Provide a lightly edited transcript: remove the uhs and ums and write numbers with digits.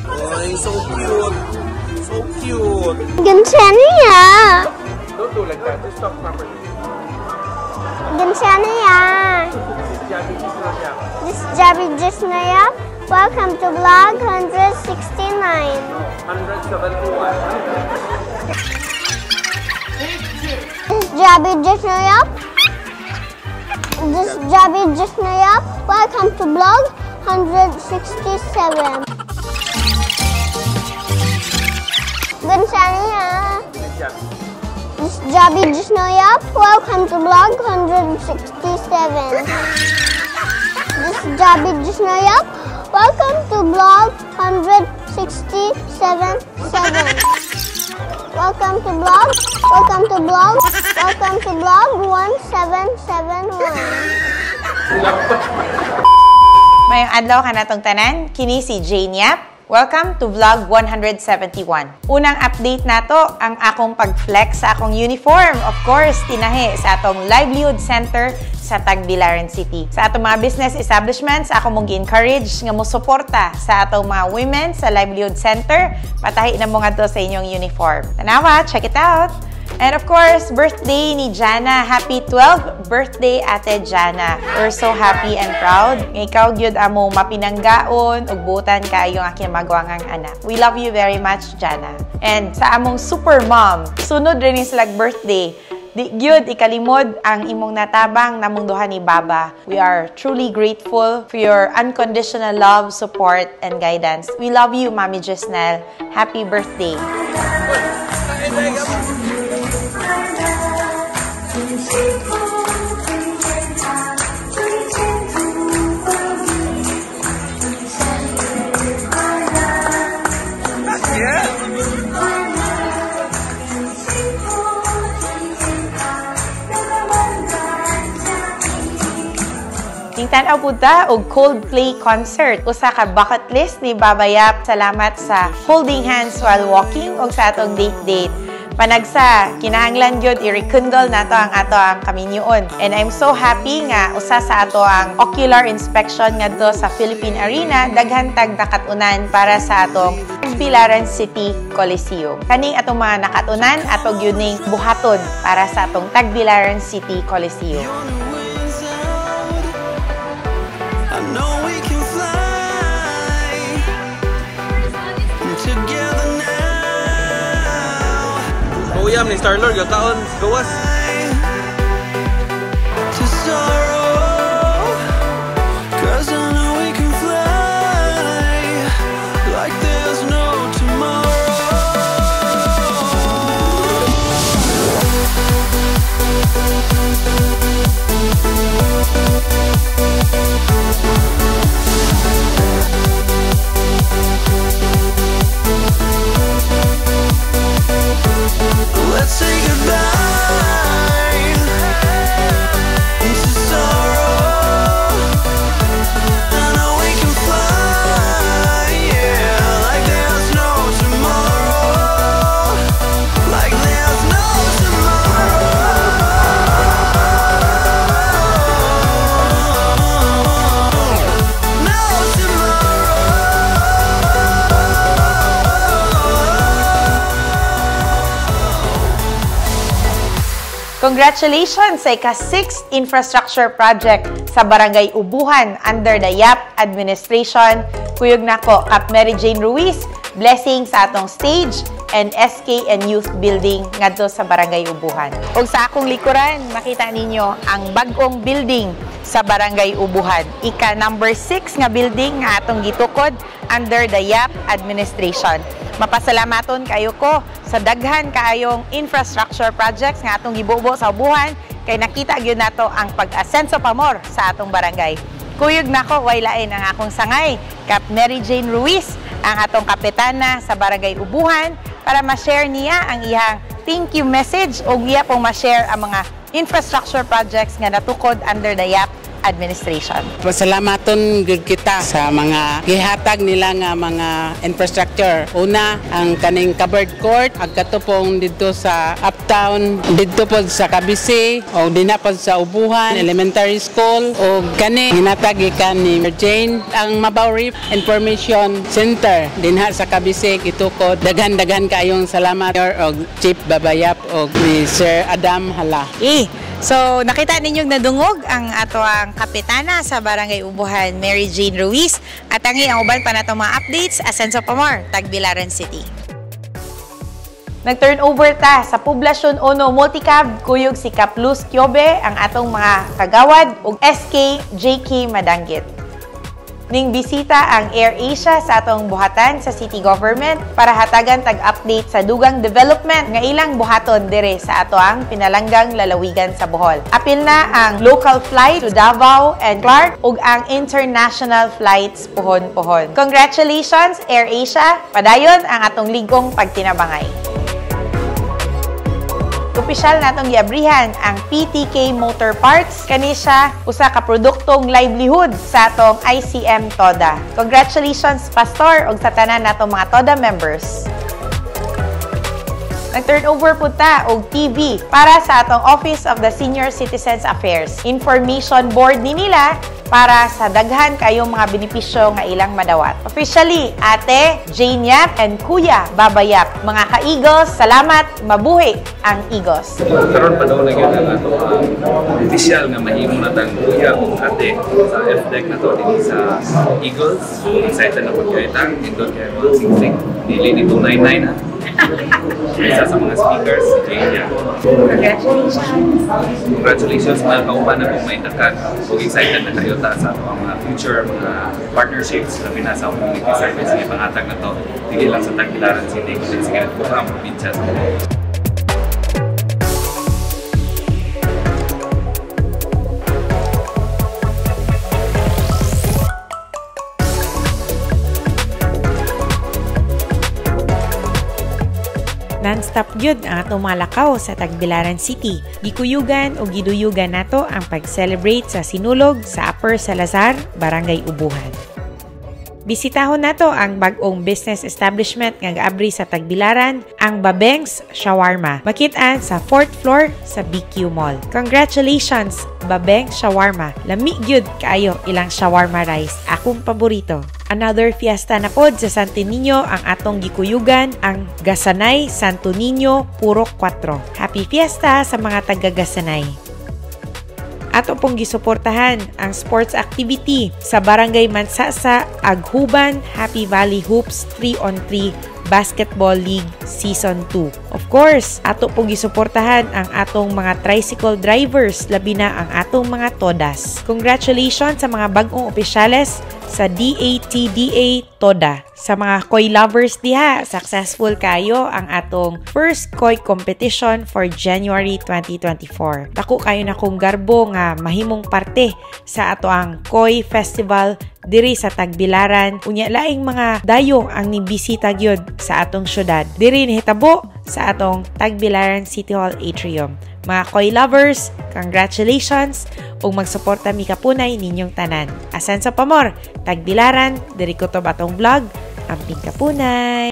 Oh, he's so cute. So cute. Gansaniya. Don't do like that. Just talk properly. Gansaniya. This is Jabi Jisnaya. Welcome to vlog 169. 171. This is Jabi Jisnaya. This is Jabi Jisnaya. Welcome to vlog 167. Gansaniya. This is Jabi Jisnaya. Welcome to vlog 167. This is Jabi Jisnaya. Welcome to vlog 167.7. Welcome to vlog. Welcome to vlog. Welcome to vlog 1771. Mayong adlaw ka natong tanan, kini si Jane Yap. Welcome to vlog 171. Unang update nato ang akong pag-flex sa akong uniform. Of course, tinahi sa atong livelihood center sa Tagbilaran City. Sa atong mga business establishments, ako mong gi-encourage nga mo suporta sa atong mga women sa livelihood center. Patahi na mo nga to sa inyong uniform. Tanawa, check it out! And of course, birthday ni Jana. Happy 12th birthday, Ate Jana. We're so happy and proud. Ikaw gyud amo mapinanggaon ug butan kayo ang aking magwangang anak. We love you very much, Jana. And sa among super mom, sunod rin ni silag birthday. Di gyud ikalimod ang imong natabang namong duha ni Baba. We are truly grateful for your unconditional love, support, and guidance. We love you, Mami Jesnel. Happy birthday. Tanaw po ta og Coldplay concert. Usa ka bucket list ni Baba Yap. Salamat sa holding hands while walking og sa atong date. Panagsa, kinahanglan gyud i-rekindle nato ang kaminyoon. And I'm so happy nga usa sa ato ang ocular inspection ngadto sa Philippine Arena daghan tag nakatunan para sa atong Tagbilaran City Coliseum. Kaning atong mga nakatunan ato gyud ning buhaton para sa atong Tagbilaran City Coliseum. Uyam ni Star-Lord, gakaon, gawas. Let's say goodbye to sorrow. I know we can fly, yeah, like there's no tomorrow. Like there's no tomorrow. No tomorrow. Congratulations sa ika-6th infrastructure project sa Barangay Ubuhan under the YAP administration. Kuyog nako Kap Mary Jane Ruiz, blessing sa atong stage and SK and Youth Building ngadto sa Barangay Ubuhan. Ug sa akong likuran, makita ninyo ang bag-ong building sa Barangay Ubuhan. Ika number 6 nga building nga atong gitukod under the YAP administration. Mapasalamaton kayo ko sa daghan kaayong infrastructure projects nga atong gibubo sa Ubuhan kay nakita gyud nato ang pag-asenso pamor sa atong barangay. Kuyog nako way lain ang akong sangay, Kap Mary Jane Ruiz, ang atong kapitana sa Barangay Ubuhan para ma-share niya ang iyang thank you message o iya pong ma-share ang mga infrastructure projects nga natukod under the YAP administration. Pasalamaton gud kita sa mga gihatag nila nga mga infrastructure. Una, ang kaning covered court, agkatupong dito sa Uptown, dito po sa Kabisi, o dinapod sa Ubuhan Elementary School, o kani hinatag ikan ni Jane ang Mabaw Information Center dinha sa Kabisi. Itukod daghan-daghan kayong salamat og Chief Babayap og ni Sir Adam Hala. So, nakita ninyong nadungog ang ato ang kapitana sa Barangay Ubuhan, Mary Jane Ruiz. At ang uban pa na itong mga updates, Asenso Pamor, Tagbilaran City. Nag-turnover ta sa Poblasyon Ono Multicab, kuyog si Kaplus Kyobe, ang atong mga kagawad, ug SK JK Madanggit. Ning bisita ang AirAsia sa atong buhatan sa city government para hatagan tag-update sa dugang development nga ilang buhaton dire sa atoang pinalanggang lalawigan sa Bohol. Apil na ang local flight to Davao and Clark ug ang international flights puhon-puhon. Congratulations AirAsia! Padayon ang atong ligong pagtinabangay. Opisyal natong giabrihan ang PTK Motor Parts, kani siya usa ka produktong livelihood sa atong ICM TODA. Congratulations Pastor ug sa tanan natong mga TODA members. Nag-turnover po ta og TV para sa atong Office of the Senior Citizens Affairs. Information board ni nila para sa daghan kayong mga benepisyo nga ilang madawat. Officially, Ate Jane Yap and Kuya Babayap. Mga ka-Eagles, salamat, mabuhi ang Eagles. Karon pa daw na gyud ang ato official nga mahimo na tang kuya ug ate sa FDEC na to dinhi sa Eagles. Excited na pud kay tang nindot kay mga singsing. Dili ni 299 ha. Isa sa mga speakers si Jane. Congratulations mga kauban na kung may takan ug excited na kayo ta sa mga future mga partnerships na pinasa community service nga pangatag na to dili lang sa Tagbilaran City kundi sa buong probinsya sa Bohol. Non-stop gyud ang atong mga lakaw sa Tagbilaran City. Gikuyugan o giduyugan nato ang pag-celebrate sa sinulog sa Upper Salazar, Barangay Ubuhan. Bisitahon nato ang bag-ong business establishment nga gaabri sa Tagbilaran, ang Babengs Shawarma. Makit-an sa 4th floor sa BQ Mall. Congratulations, Babengs Shawarma. Lami gyud kaayo ilang shawarma rice. Akong paborito. Another fiesta na pod sa Santo Niño ang atong gikuyugan, ang Gasanay Santo Niño Purok 4. Happy Fiesta sa mga taga-Gasanay. Ato pong gisuportahan ang sports activity sa Barangay Mansasa, Aghuban, Happy Valley Hoops 3-on-3 Basketball League Season 2. Of course, ato pong gisuportahan ang atong mga tricycle drivers, labi na ang atong mga todas. Congratulations sa mga bagong opisyales sa DATDA TODA. Sa mga koi lovers diha, successful kayo ang atong first koi competition for January 2024. Dako kayo na kong garbo nga mahimong parte sa ato ang koi festival diri sa Tagbilaran. Unya laing mga dayo ang nibisita gyud sa atong syudad. Diri nihitabo sa atong Tagbilaran City Hall Atrium. Mga koi lovers, congratulations ug magsuporta mi kapunay ninyong tanan. Asenso Pamor, Tagbilaran, diri ko to batong vlog, amping kapunay.